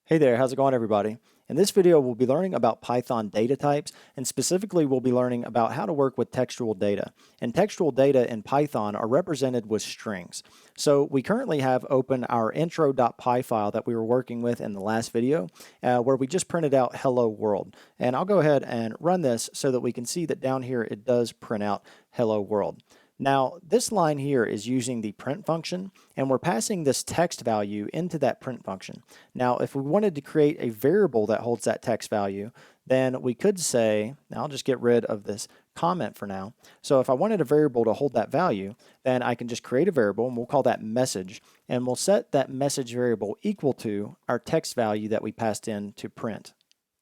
Hey there, how's it going everybody? In this video, we'll be learning about Python data types, and specifically we'll be learning about how to work with textual data. And textual data in Python are represented with strings. So we currently have open our intro.py file that we were working with in the last video, where we just printed out hello world. And I'll go ahead and run this so that we can see that down here it does print out hello world. Now, this line here is using the print function, and we're passing this text value into that print function. Now, if we wanted to create a variable that holds that text value, then we could say, now I'll just get rid of this comment for now. So if I wanted a variable to hold that value, then I can just create a variable, and we'll call that message, and we'll set that message variable equal to our text value that we passed in to print.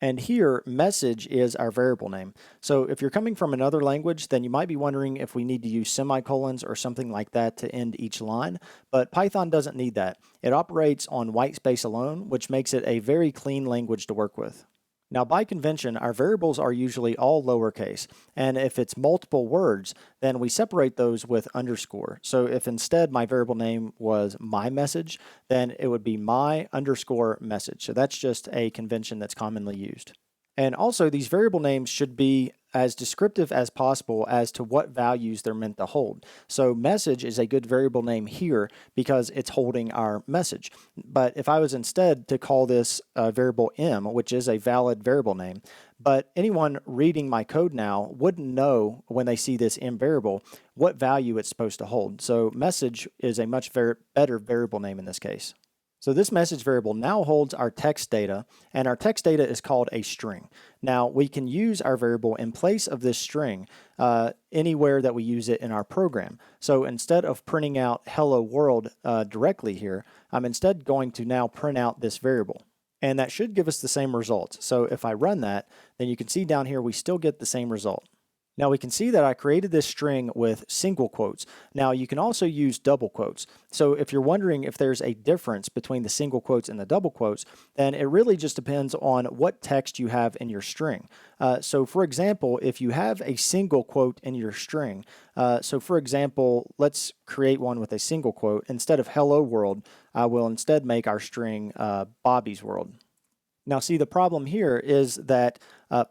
And here, message is our variable name. So if you're coming from another language, then you might be wondering if we need to use semicolons or something like that to end each line, but Python doesn't need that. It operates on white space alone, which makes it a very clean language to work with. Now, by convention, our variables are usually all lowercase, and if it's multiple words, then we separate those with underscore. So if instead my variable name was my message, then it would be my underscore message. So that's just a convention that's commonly used. And also, these variable names should be as descriptive as possible as to what values they're meant to hold. So message is a good variable name here because it's holding our message. But if I was instead to call this variable m, which is a valid variable name, but anyone reading my code now wouldn't know when they see this m variable what value it's supposed to hold. So message is a much better variable name in this case. So this message variable now holds our text data, and our text data is called a string. Now we can use our variable in place of this string anywhere that we use it in our program. So instead of printing out hello world directly here, I'm instead going to now print out this variable. And that should give us the same results. So if I run that, then you can see down here we still get the same result. Now we can see that I created this string with single quotes. Now you can also use double quotes. So if you're wondering if there's a difference between the single quotes and the double quotes, then it really just depends on what text you have in your string. So for example, if you have a single quote in your string, so for example, let's create one with a single quote. Instead of hello world, I will instead make our string Bobby's world. Now see, the problem here is that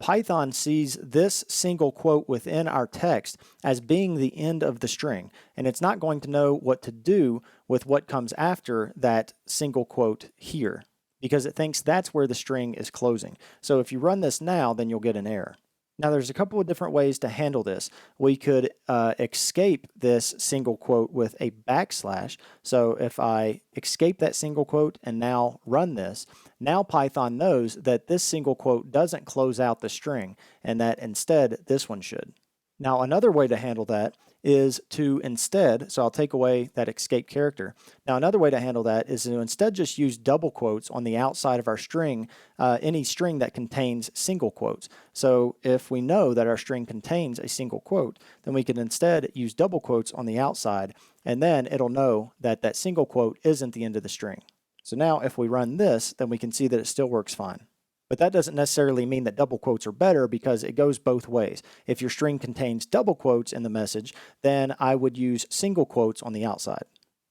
Python sees this single quote within our text as being the end of the string, and it's not going to know what to do with what comes after that single quote here, because it thinks that's where the string is closing. So if you run this now, then you'll get an error. Now there's a couple of different ways to handle this. We could escape this single quote with a backslash. So if I escape that single quote and now run this, now Python knows that this single quote doesn't close out the string and that instead this one should. Now another way to handle that is to instead, so I'll take away that escape character. Now another way to handle that is to instead just use double quotes on the outside of our string, any string that contains single quotes. So if we know that our string contains a single quote, then we can instead use double quotes on the outside, and then it'll know that that single quote isn't the end of the string. So now if we run this, then we can see that it still works fine. But that doesn't necessarily mean that double quotes are better, because it goes both ways. If your string contains double quotes in the message, then I would use single quotes on the outside.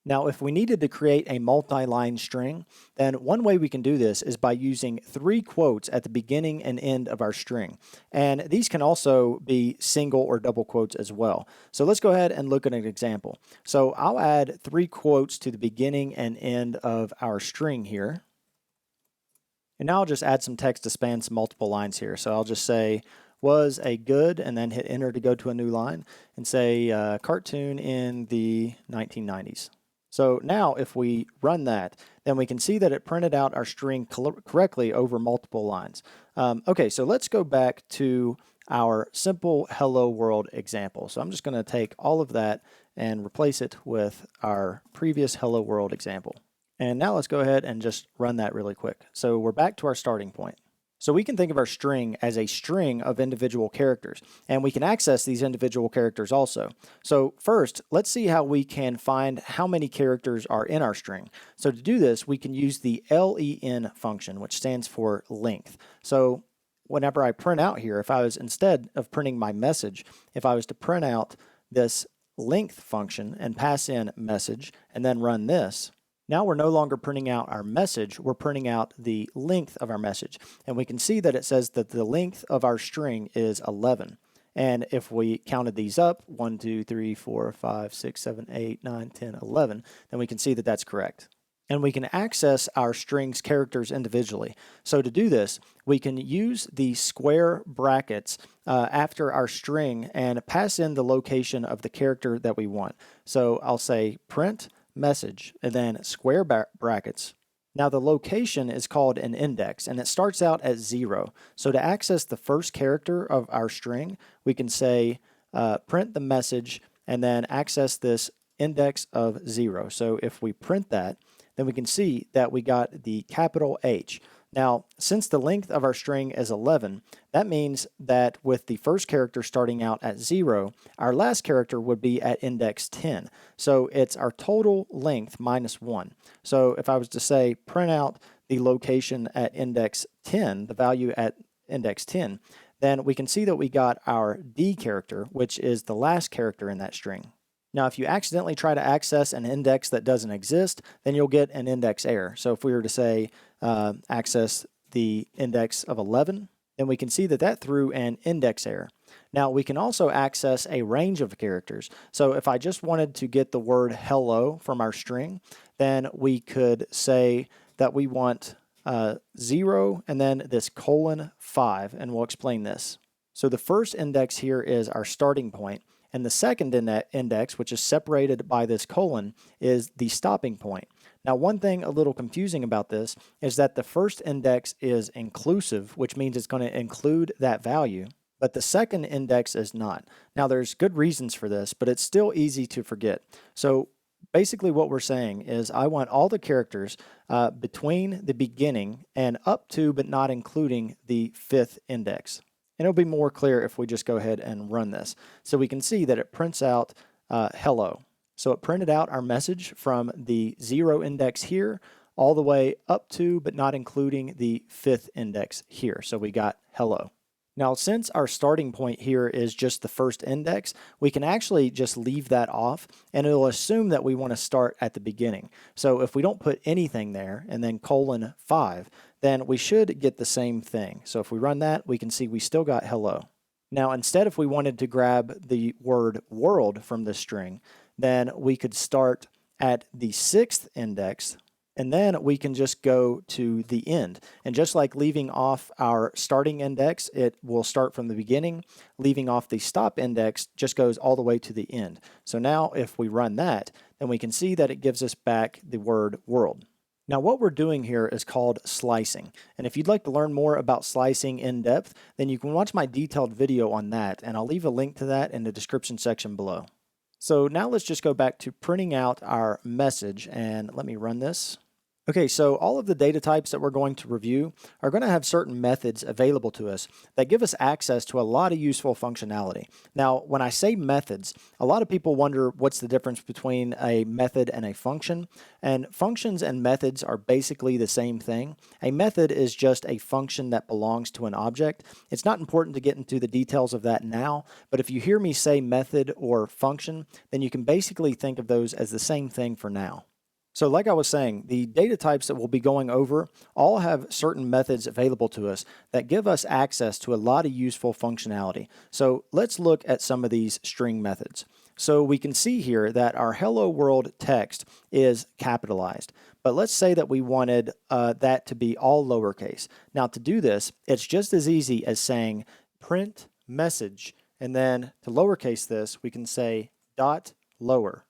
Now, if we needed to create a multi-line string, then one way we can do this is by using 3 quotes at the beginning and end of our string. And these can also be single or double quotes as well. So let's go ahead and look at an example. So I'll add 3 quotes to the beginning and end of our string here. And now I'll just add some text to span some multiple lines here. So I'll just say was a good, and then hit enter to go to a new line, and say cartoon in the 1990s. So now if we run that, then we can see that it printed out our string correctly over multiple lines. Okay, so let's go back to our simple hello world example. So I'm just going to take all of that and replace it with our previous hello world example. And now let's go ahead and just run that really quick. So we're back to our starting point. So we can think of our string as a string of individual characters, and we can access these individual characters also. So first, let's see how we can find how many characters are in our string. So to do this, we can use the len function, which stands for length. So whenever I print out here, if I was, instead of printing my message, if I was to print out this length function and pass in message and then run this, Now we're no longer printing out our message, we're printing out the length of our message. And we can see that it says that the length of our string is 11. And if we counted these up, 1, 2, 3, 4, 5, 6, 7, 8, 9, 10, 11, then we can see that that's correct. And we can access our string's characters individually. So to do this, we can use the square brackets after our string and pass in the location of the character that we want. So I'll say print message and then square brackets. Now the location is called an index and it starts out at 0. So to access the first character of our string, we can say print the message and then access this index of 0. So if we print that, then we can see that we got the capital H. Now, since the length of our string is 11, that means that with the first character starting out at 0, our last character would be at index 10. So it's our total length minus 1. So if I was to say print out the location at index 10, the value at index 10, then we can see that we got our D character, which is the last character in that string. Now, if you accidentally try to access an index that doesn't exist, then you'll get an index error. So if we were to say access the index of 11, then we can see that that threw an index error. Now, we can also access a range of characters. So if I just wanted to get the word hello from our string, then we could say that we want 0 and then this :5, and we'll explain this. So the first index here is our starting point. And the second index, which is separated by this colon, is the stopping point. Now, one thing a little confusing about this is that the first index is inclusive, which means it's going to include that value, but the second index is not. Now, there's good reasons for this, but it's still easy to forget. So basically what we're saying is I want all the characters between the beginning and up to but not including the 5th index. And it'll be more clear if we just go ahead and run this. So we can see that it prints out hello. So it printed out our message from the 0 index here all the way up to but not including the 5th index here. So we got hello. Now, since our starting point here is just the first index, we can actually just leave that off and it'll assume that we want to start at the beginning. So if we don't put anything there and then :5, then we should get the same thing. So if we run that, we can see we still got hello. Now, instead, if we wanted to grab the word world from this string, then we could start at the 6th index, and then we can just go to the end. And just like leaving off our starting index, it will start from the beginning. Leaving off the stop index just goes all the way to the end. So now if we run that, then we can see that it gives us back the word world. Now, what we're doing here is called slicing. And if you'd like to learn more about slicing in depth, then you can watch my detailed video on that, and I'll leave a link to that in the description section below. So now let's just go back to printing out our message, and let me run this. Okay, so all of the data types that we're going to review are going to have certain methods available to us that give us access to a lot of useful functionality. Now, when I say methods, a lot of people wonder what's the difference between a method and a function. And functions and methods are basically the same thing. A method is just a function that belongs to an object. It's not important to get into the details of that now, but if you hear me say method or function, then you can basically think of those as the same thing for now. So like I was saying, the data types that we'll be going over all have certain methods available to us that give us access to a lot of useful functionality. So let's look at some of these string methods. So we can see here that our hello world text is capitalized, but let's say that we wanted that to be all lowercase. Now to do this, it's just as easy as saying print message, and then to lowercase this, we can say dot lower.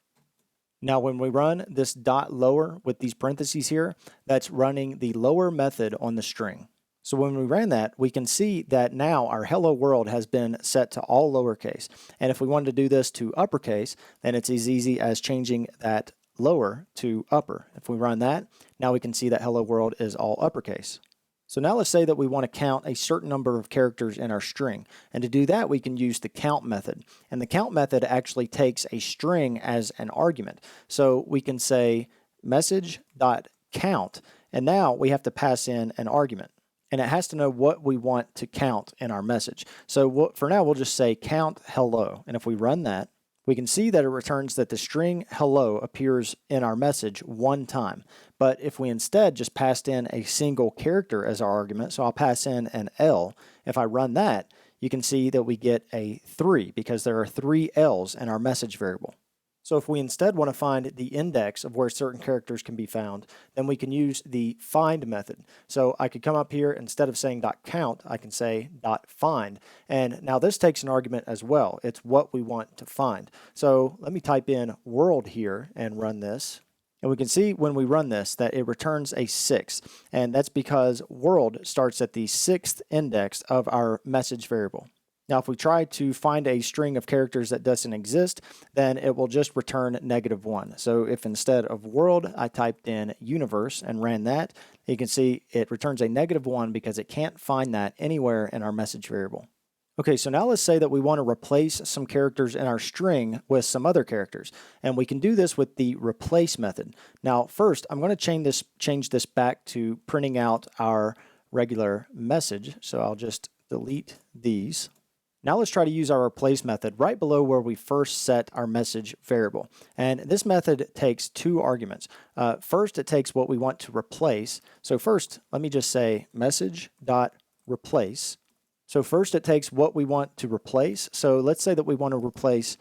Now, when we run this dot lower with these parentheses here, that's running the lower method on the string. So when we ran that, we can see that now our hello world has been set to all lowercase. And if we wanted to do this to uppercase, then it's as easy as changing that lower to upper. If we run that, now we can see that hello world is all uppercase. So now let's say that we want to count a certain number of characters in our string. And to do that, we can use the count method. And the count method actually takes a string as an argument. So we can say message.count, and now we have to pass in an argument. And it has to know what we want to count in our message. So for now, we'll just say count hello. And if we run that, we can see that it returns that the string hello appears in our message one time. But if we instead just passed in a single character as our argument, so I'll pass in an L, if I run that, you can see that we get a 3 because there are 3 L's in our message variable. So if we instead want to find the index of where certain characters can be found, then we can use the find method. So I could come up here, instead of saying .count, I can say .find. And now this takes an argument as well. It's what we want to find. So let me type in world here and run this. And we can see when we run this that it returns a 6. And that's because world starts at the 6th index of our message variable. Now, if we try to find a string of characters that doesn't exist, then it will just return -1. So if instead of world, I typed in universe and ran that, you can see it returns a -1 because it can't find that anywhere in our message variable. Okay, so now let's say that we want to replace some characters in our string with some other characters, and we can do this with the replace method. Now, first, I'm going to change this back to printing out our regular message, so I'll just delete these. Now let's try to use our replace method right below where we first set our message variable. And this method takes 2 arguments. First, it takes what we want to replace. So first, let me just say message.replace. So first, it takes what we want to replace. So let's say that we want to replace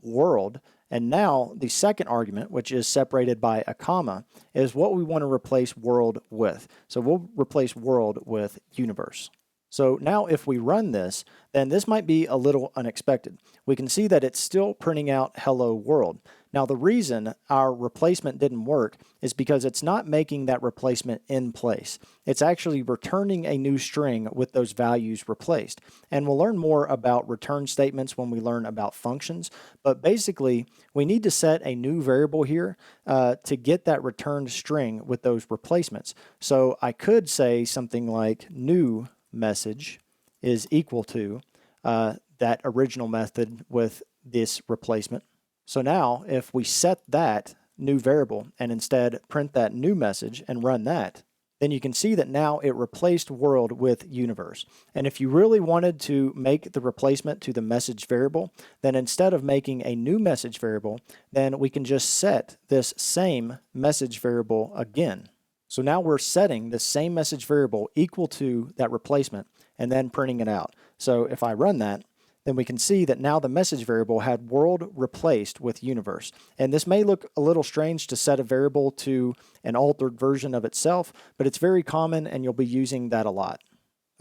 world. And now the second argument, which is separated by a comma, is what we want to replace world with. So we'll replace world with universe. So now if we run this, then this might be a little unexpected. We can see that it's still printing out hello world. Now the reason our replacement didn't work is because it's not making that replacement in place. It's actually returning a new string with those values replaced. And we'll learn more about return statements when we learn about functions. But basically, we need to set a new variable here to get that returned string with those replacements. So I could say something like new message is equal to that original method with this replacement. So now if we set that new variable and instead print that new message and run that, then you can see that now it replaced world with universe. And if you really wanted to make the replacement to the message variable, then instead of making a new message variable, then we can just set this same message variable again. So now we're setting the same message variable equal to that replacement and then printing it out. So if I run that, then we can see that now the message variable had world replaced with universe. And this may look a little strange to set a variable to an altered version of itself, but it's very common and you'll be using that a lot.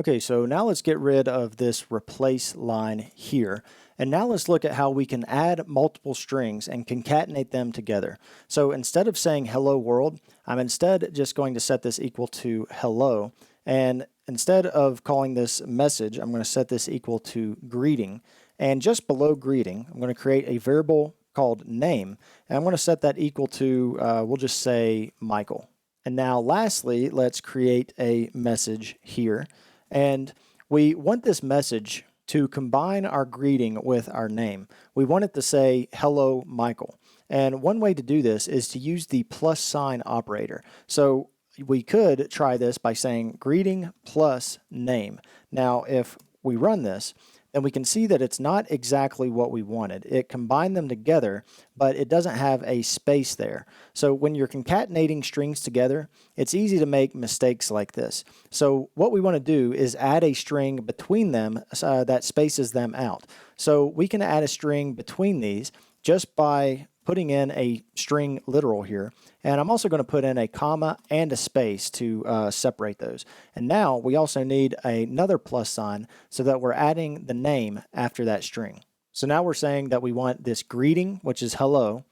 Okay, so now let's get rid of this replace line here. And now let's look at how we can add multiple strings and concatenate them together. So instead of saying hello world, I'm instead just going to set this equal to hello. And instead of calling this message, I'm going to set this equal to greeting. And just below greeting, I'm going to create a variable called name. And I'm going to set that equal to, we'll just say Michael. And now lastly, let's create a message here. And we want this message to combine our greeting with our name. We want it to say, hello, Michael. And one way to do this is to use the plus sign operator. So we could try this by saying greeting plus name. Now, if we run this, then we can see that it's not exactly what we wanted. It combined them together, but it doesn't have a space there. So when you're concatenating strings together, it's easy to make mistakes like this. So what we want to do is add a string between them that spaces them out. So we can add a string between these just by putting in a string literal here. And I'm also going to put in a comma and a space to separate those. And now we also need another plus sign so that we're adding the name after that string. So now we're saying that we want this greeting, which is hello,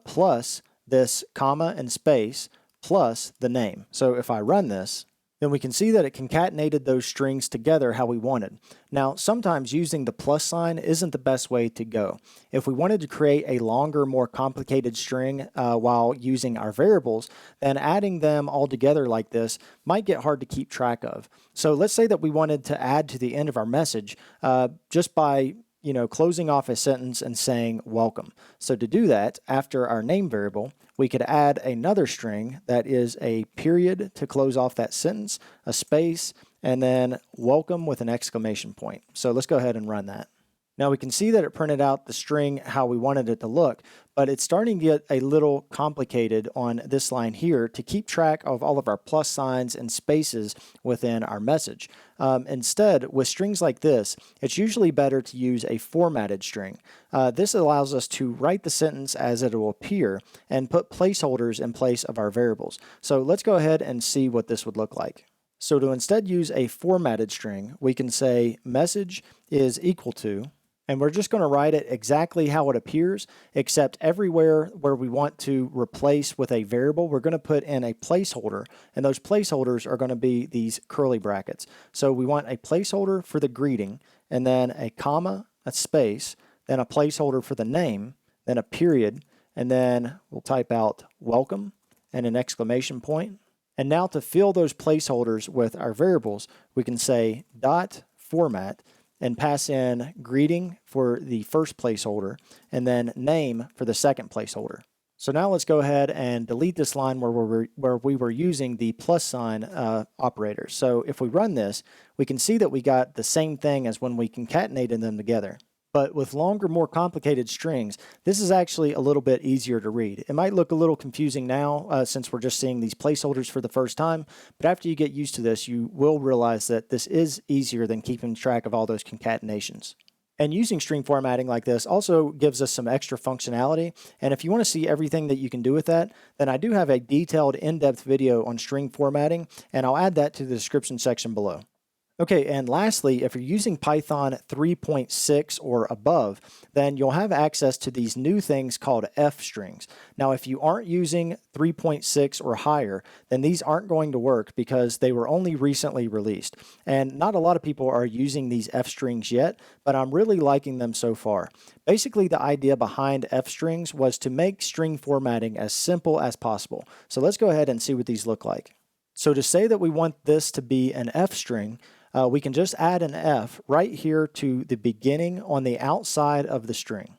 plus this comma and space, plus the name. So if I run this, then we can see that it concatenated those strings together how we wanted. Now, sometimes using the plus sign isn't the best way to go. If we wanted to create a longer, more complicated string while using our variables, then adding them all together like this might get hard to keep track of. So let's say that we wanted to add to the end of our message just by closing off a sentence and saying welcome. So to do that, after our name variable, we could add another string that is a period to close off that sentence, a space, and then welcome with an exclamation point. So let's go ahead and run that. Now we can see that it printed out the string how we wanted it to look, but it's starting to get a little complicated on this line here to keep track of all of our plus signs and spaces within our message. Instead, with strings like this, it's usually better to use a formatted string. This allows us to write the sentence as it will appear and put placeholders in place of our variables. So let's go ahead and see what this would look like. So to instead use a formatted string, we can say message is equal to, and we're just going to write it exactly how it appears, except everywhere where we want to replace with a variable, we're going to put in a placeholder, and those placeholders are going to be these curly brackets. So we want a placeholder for the greeting, and then a comma, a space, then a placeholder for the name, then a period, and then we'll type out welcome and an exclamation point. And now to fill those placeholders with our variables, we can say dot format and pass in greeting for the first placeholder and then name for the second placeholder. So now let's go ahead and delete this line where we were using the plus sign operator. So if we run this, we can see that we got the same thing as when we concatenated them together. But with longer, more complicated strings, this is actually a little bit easier to read. It might look a little confusing now since we're just seeing these placeholders for the first time, but after you get used to this, you will realize that this is easier than keeping track of all those concatenations. And using string formatting like this also gives us some extra functionality, and if you want to see everything that you can do with that, then I do have a detailed in-depth video on string formatting, and I'll add that to the description section below. Okay, and lastly, if you're using Python 3.6 or above, then you'll have access to these new things called F strings. Now, if you aren't using 3.6 or higher, then these aren't going to work because they were only recently released. And not a lot of people are using these F strings yet, but I'm really liking them so far. Basically, the idea behind F strings was to make string formatting as simple as possible. So let's go ahead and see what these look like. So to say that we want this to be an F string, we can just add an F right here to the beginning on the outside of the string.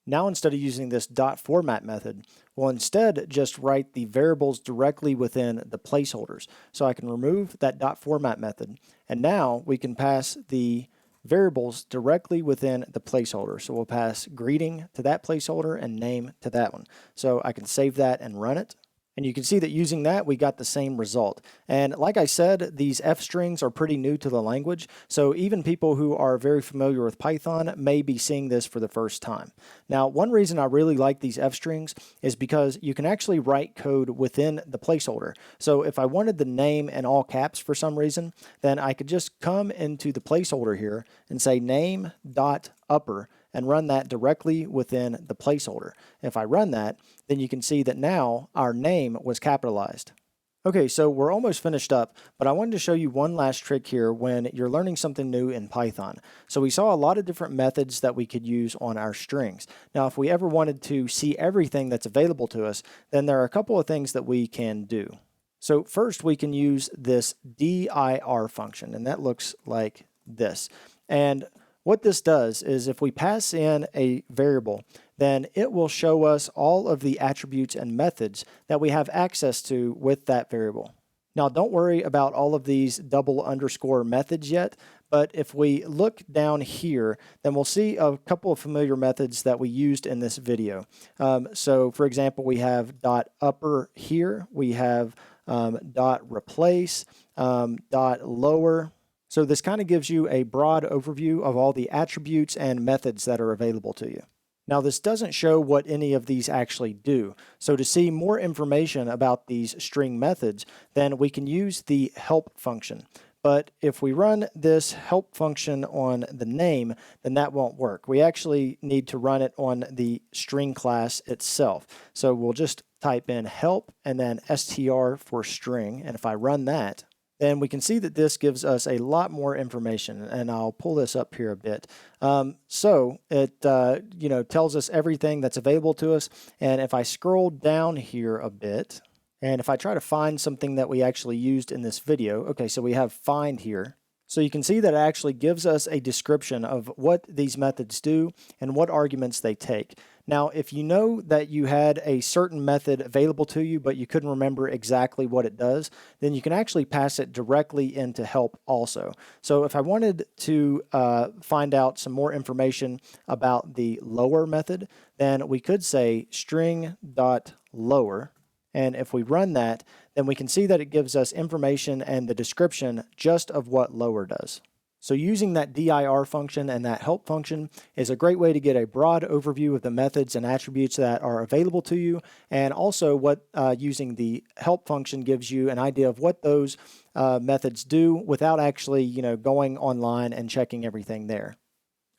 Now instead of using this dot format method, we'll instead just write the variables directly within the placeholders. So I can remove that dot format method, and now we can pass the variables directly within the placeholder. So we'll pass greeting to that placeholder and name to that one. So I can save that and run it. And you can see that using that, we got the same result. And like I said, these F strings are pretty new to the language, so even people who are very familiar with Python may be seeing this for the first time. Now, one reason I really like these F strings is because you can actually write code within the placeholder. So if I wanted the name in all caps for some reason, then I could just come into the placeholder here and say name.upper and run that directly within the placeholder. If I run that, then you can see that now our name was capitalized. Okay, so we're almost finished up, but I wanted to show you one last trick here when you're learning something new in Python. So we saw a lot of different methods that we could use on our strings. Now, if we ever wanted to see everything that's available to us, then there are a couple of things that we can do. So first, we can use this dir function, and that looks like this. And what this does is if we pass in a variable, then it will show us all of the attributes and methods that we have access to with that variable. Now, don't worry about all of these double underscore methods yet, but if we look down here, then we'll see a couple of familiar methods that we used in this video. So for example, we have dot upper here, we have dot replace, dot lower. So this kind of gives you a broad overview of all the attributes and methods that are available to you. Now, this doesn't show what any of these actually do. So to see more information about these string methods, then we can use the help function. But if we run this help function on the name, then that won't work. We actually need to run it on the string class itself. So we'll just type in help and then str for string. And if I run that, then we can see that this gives us a lot more information, and I'll pull this up here a bit. So it tells us everything that's available to us, and if I scroll down here a bit, and if I try to find something that we actually used in this video, okay, so we have find here. So you can see that it actually gives us a description of what these methods do and what arguments they take. Now, if you know that you had a certain method available to you, but you couldn't remember exactly what it does, then you can actually pass it directly into help also. So if I wanted to find out some more information about the lower method, then we could say string.lower. And if we run that, then we can see that it gives us information and the description just of what lower does. So using that dir function and that help function is a great way to get a broad overview of the methods and attributes that are available to you, and also what using the help function gives you an idea of what those methods do without actually going online and checking everything there.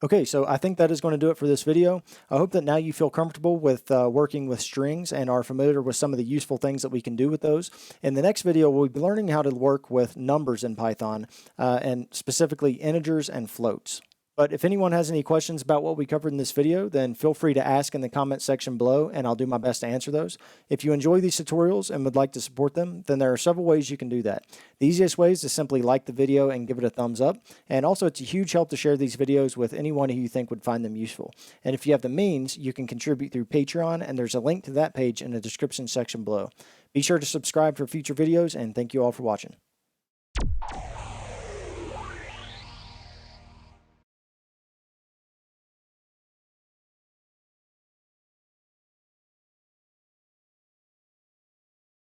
Okay, so I think that is going to do it for this video. I hope that now you feel comfortable with working with strings and are familiar with some of the useful things that we can do with those. In the next video, we'll be learning how to work with numbers in Python, and specifically integers and floats. But if anyone has any questions about what we covered in this video, then feel free to ask in the comment section below, and I'll do my best to answer those. If you enjoy these tutorials and would like to support them, then there are several ways you can do that. The easiest way is to simply like the video and give it a thumbs up. And also, it's a huge help to share these videos with anyone who you think would find them useful. And if you have the means, you can contribute through Patreon, and there's a link to that page in the description section below. Be sure to subscribe for future videos, and thank you all for watching.